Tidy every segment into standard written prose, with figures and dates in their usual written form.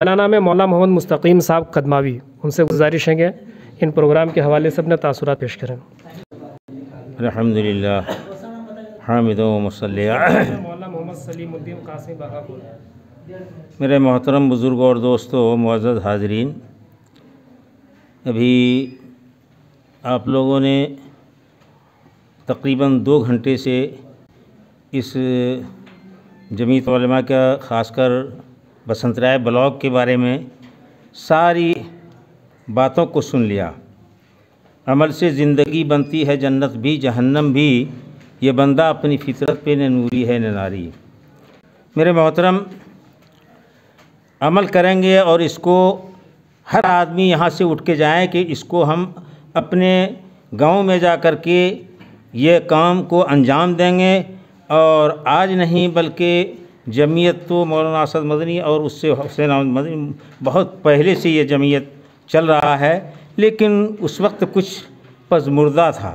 मेरा नाम है मौला मोहम्मद मुस्तकीम साहब कदमावी। उनसे गुजारिश है कि इन प्रोग्राम के हवाले से अपने तासुरात पेश करें। अल्हम्दुलिल्लाह हामिद व मुसल्ली। मौला मोहम्मद सलीमुद्दीन कासिम बहापुर। मेरे मोहतरम बुज़ुर्ग और दोस्तों, मुअज़्ज़ज़ हाज़रीन, अभी आप लोगों ने तकरीबन 2 घंटे से इस जमीयत उलमा का ख़ासकर बसंतराय ब्लॉक के बारे में सारी बातों को सुन लिया। अमल से ज़िंदगी बनती है जन्नत भी जहन्नम भी, ये बंदा अपनी फितरत पे न नूरी है न नारी। मेरे मोहतरम, अमल करेंगे और इसको हर आदमी यहाँ से उठ के जाए कि इसको हम अपने गांव में जा कर के ये काम को अंजाम देंगे। और आज नहीं बल्कि जमीयत तो मौलाना असद मदनी और उससे हुसैन अहमद मदनी बहुत पहले से ये जमीयत चल रहा है, लेकिन उस वक्त कुछ पज़मुर्दा था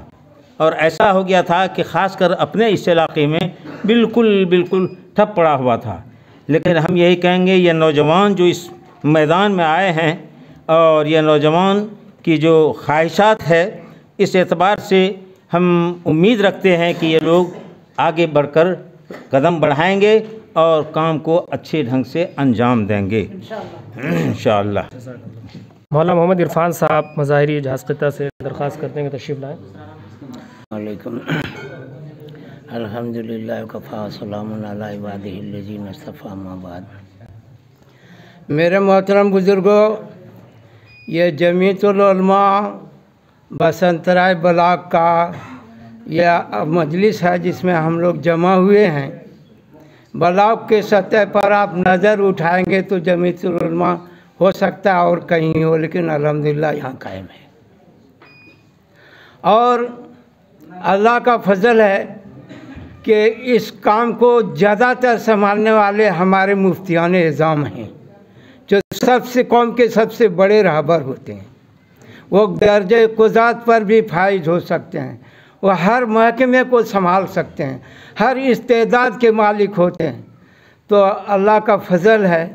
और ऐसा हो गया था कि ख़ासकर अपने इस इलाक़े में बिल्कुल ठप पड़ा हुआ था। लेकिन हम यही कहेंगे, ये नौजवान जो इस मैदान में आए हैं और ये नौजवान की जो ख्वाहिशात है, इस एतबार से हम उम्मीद रखते हैं कि ये लोग आगे बढ़कर कदम बढ़ाएंगे और काम को अच्छे ढंग से अंजाम देंगे इंशाअल्लाह। मौलाना मोहम्मद इरफान साहब मज़ाहिरी झांसक़ता से दरख्वास्त करते हैं कि तशरीफ़ लाएँ। वालेकुम अल्हम्दुलिल्लाह वकफ़ा सलामुन अला इबादिहिल्लज़ीना इस्तफ़ा अम्मा बाद। मेरे मोहतरम बुज़ुर्गों, ये जमीयतुल उलमा बसंतराय ब्लॉक का यह मजलिस है जिसमें हम लोग जमा हुए हैं। ब्लॉक के सतह पर आप नज़र उठाएंगे तो जमीयतुल उलमा हो सकता है और कहीं हो, लेकिन अल्हम्दुलिल्लाह यहाँ कायम है। और अल्लाह का फजल है कि इस काम को ज़्यादातर संभालने वाले हमारे मुफ्तियान इज़ाम हैं, जो सबसे कौम के सबसे बड़े रहबर होते हैं। वो दर्जे कुज़ात पर भी फाइज हो सकते हैं, वो हर महकमे को संभाल सकते हैं, हर इस्तेदाद के मालिक होते हैं। तो अल्लाह का फजल है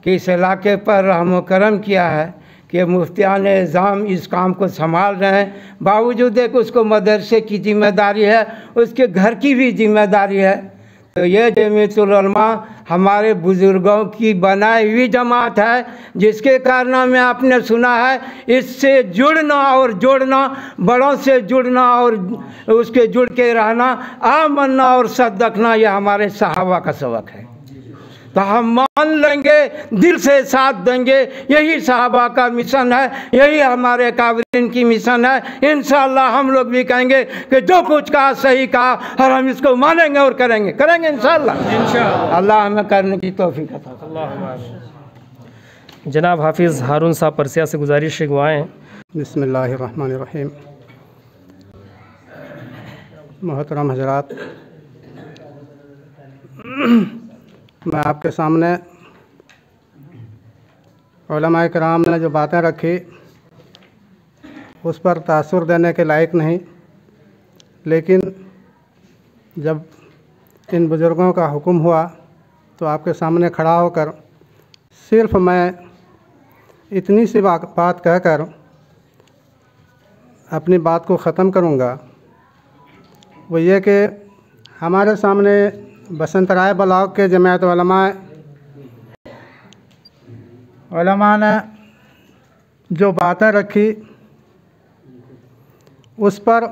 कि इस इलाके पर रहम व करम किया है कि मुफ्तियान इज़ाम इस काम को संभाल रहे हैं। बावजूद एक उसको मदरसे की ज़िम्मेदारी है, उसके घर की भी ज़िम्मेदारी है। तो ये जमीयतुल उलमा हमारे बुज़ुर्गों की बनाई हुई जमात है, जिसके कारनामे आपने सुना है, इससे जुड़ना और जोड़ना, बड़ों से जुड़ना और उसके जुड़ के रहना, आमन्ना और सद्दकना, यह हमारे सहाबा का सबक है। तो हम मान लेंगे, दिल से साथ देंगे। यही सहाबा का मिशन है, यही हमारे काबिरीन की मिशन है। इंशाअल्लाह हम लोग भी कहेंगे कि जो कुछ कहा सही कहा और हम इसको मानेंगे और करेंगे इंशाअल्लाह। अल्लाह हमें करने की तौफीक अता फरमाए। जनाब हाफिज़ हारून साहब परसिया से गुजारिश है कि आएँ। बिस्मिल्लाहिर्रहमानिर्रहीम। मोहतरम हज़रात, मैं आपके सामने उलमाए किराम ने जो बातें रखी उस पर तासुर देने के लायक नहीं, लेकिन जब इन बुज़ुर्गों का हुक्म हुआ तो आपके सामने खड़ा होकर सिर्फ़ मैं इतनी सी बात कहकर अपनी बात को ख़त्म करूँगा। वो ये कि हमारे सामने बसंतराय ब्लॉक के जमीयत उलमा ने जो बातें रखी उस पर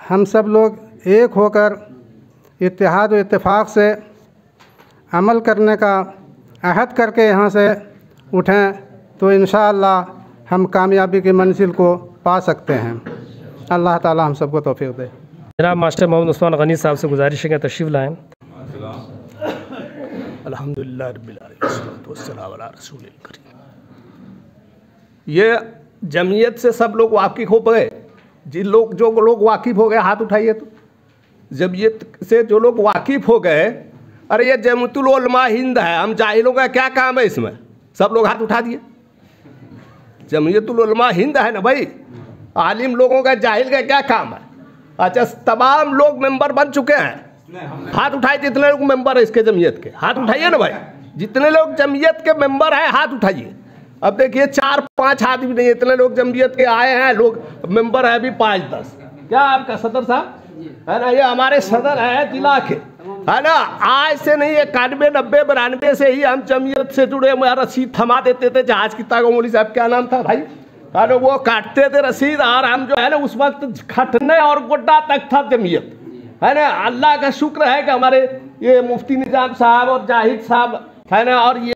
हम सब लोग एक होकर इत्तेहाद व इत्तेफाक से अमल करने का अहद करके यहाँ से उठें तो इंशाअल्लाह हम कामयाबी की मंजिल को पा सकते हैं। अल्लाह ताला हम सबको तौफीक दे। जनाब मास्टर मोहम्मद उस्मान गनी साहब से गुजारिश है कि तशरीफ़ लाएँ। अल्हम्दुलिल्लाह रब्बिल आलमीन वस्सलातु वस्सलामु अला रसूलिल करीम। ये जमीयत से सब लोग वाकिफ़ हो गए। जो लोग वाकिफ़ हो गए हाथ उठाइए। तो जमीयत से जो लोग वाकिफ़ हो गए, अरे ये जमीयतुल उलमा हिंद है, हम जाहिलों का क्या काम है इसमें? सब लोग हाथ उठा दिए। जमीयतुल उलमा हिंद है ना भाई, आलिम लोगों का जाहिल का क्या काम है? अच्छा, तमाम लोग मेंबर बन चुके हैं, हाथ उठाए जितने लोग मेंबर है इसके जमीयत के, हाथ उठाइए ना भाई। जितने लोग जमयत के मेंबर हैं हाथ उठाइए। अब देखिए 4-5 आदमी नहीं, इतने लोग जमयत के आए हैं, लोग मेंबर है अभी 5-10। क्या आपका सदर साहब है ना, ये हमारे सदर है जिला के, है ना। आज से नहीं, 91, 90, 92 से ही हम जमयत से जुड़े। रसीद थमा देते थे जहाज की तागो मौली साहब, क्या नाम था भाई, है ना, वो काटते थे रसीद। और हम जो है ना उस वक्त खटने और गोड्डा तक था जमयत, है ना। अल्लाह का शुक्र है कि हमारे ये मुफ्ती निजाम साहब और जाहिद साहब, है ना, और ये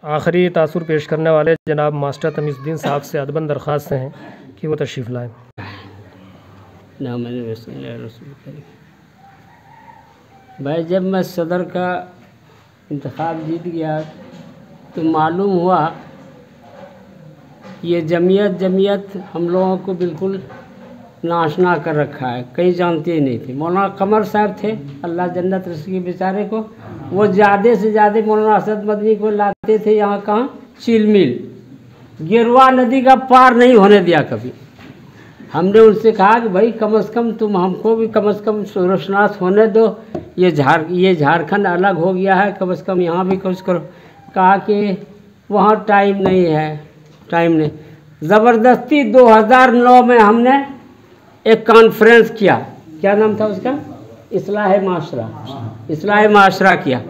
आखिरी तासुर पेश करने वाले जनाब मास्टर तमीज़ुद्दीन साहब से अदबन दरख्वास्त हैं कि वो तशरीफ़ लाएँ। भाई, जब मैं सदर का इंतखाब जीत गया तो मालूम हुआ ये जमीयत हम लोगों को बिल्कुल नाशना कर रखा है, कहीं जानते ही नहीं थे। मौलाना कमर साहब थे, अल्लाह जन्नत रसी बेचारे को, वो ज़्यादा से ज़्यादा मौलाना असद मदनी को लाते थे यहाँ कहाँ चील मिल, गिरवा नदी का पार नहीं होने दिया कभी। हमने उनसे कहा कि भाई कम से कम तुम हमको भी कम से कम रोशनास होने दो, ये झारखंड अलग हो गया है, कम से कम यहाँ भी कुछ करो। कहा कि वहाँ टाइम नहीं है, टाइम नहीं। ज़बरदस्ती 2009 में हमने एक कॉन्फ्रेंस किया, क्या नाम था उसका, इस्लाह माशरा किया।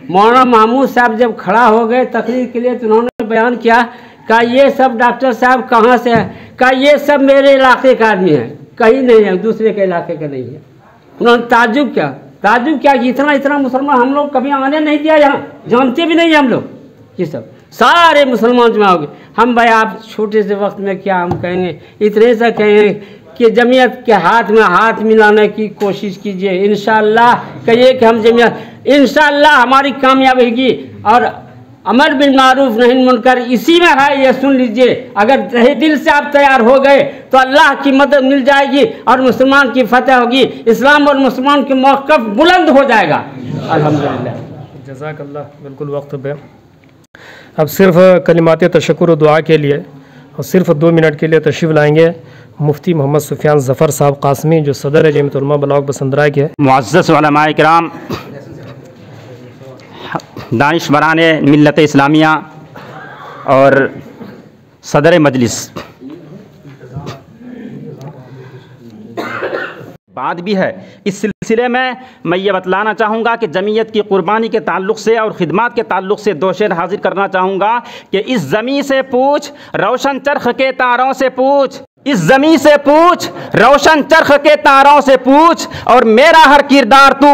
मौलाना महमूद साहब जब खड़ा हो गए तकरीर के लिए तो उन्होंने बयान किया, कहा ये सब डॉक्टर साहब कहाँ से है, कहा ये सब मेरे इलाके का आदमी है, कहीं नहीं है, दूसरे के इलाके का नहीं है। उन्होंने ताजुब क्या कि इतना मुसलमान हम लोग कभी आने नहीं दिया, यहाँ जानते भी नहीं हम लोग, ये सब सारे मुसलमान जमा हो गए। हम भाई आप छोटे से वक्त में क्या हम कहेंगे, इतने से कहेंगे कि जमीयत के हाथ में हाथ मिलाने की कोशिश कीजिए, इंशाअल्लाह कहिए कि हम जमीयत, इंशाअल्लाह हमारी कामयाबी होगी। और अमर बिल मारूफ नहीं मुनकर इसी में है, ये सुन लीजिए। अगर तहे दिल से आप तैयार हो गए तो अल्लाह की मदद मिल जाएगी और मुसलमान की फतह होगी, इस्लाम और मुसलमान के मौक़िफ़ बुलंद हो जाएगा अल्हम्दुलिल्लाह। जज़ाकल्लाह। बिल्कुल वक्त पे अब सिर्फ कलिमात तशक्कुर और दुआ के लिए और सिर्फ 2 मिनट के लिए तशरीफ़ लाएंगे मुफ्ती मोहम्मद सुफियान ज़फ़र साहब कासमी, जो सदर जमीयत उलमा ब्लॉक बसंतराय के। मुअज़्ज़ज़ उलमाए किराम, दानिशवराने मिल्लत इस्लामिया और सदर मजलिस, बात भी है इस सिलसिले में मैं ये बतलाना चाहूँगा कि जमीयत की कुर्बानी के ताल्लुक़ से और ख़िदमत के ताल्लुक़ से 2 शेर हाजिर करना चाहूँगा कि इस ज़मीं से पूछ रोशन चरख के तारों से पूछ, इस ज़मीं से पूछ रोशन चरख के तारों से पूछ, और मेरा हर किरदार तू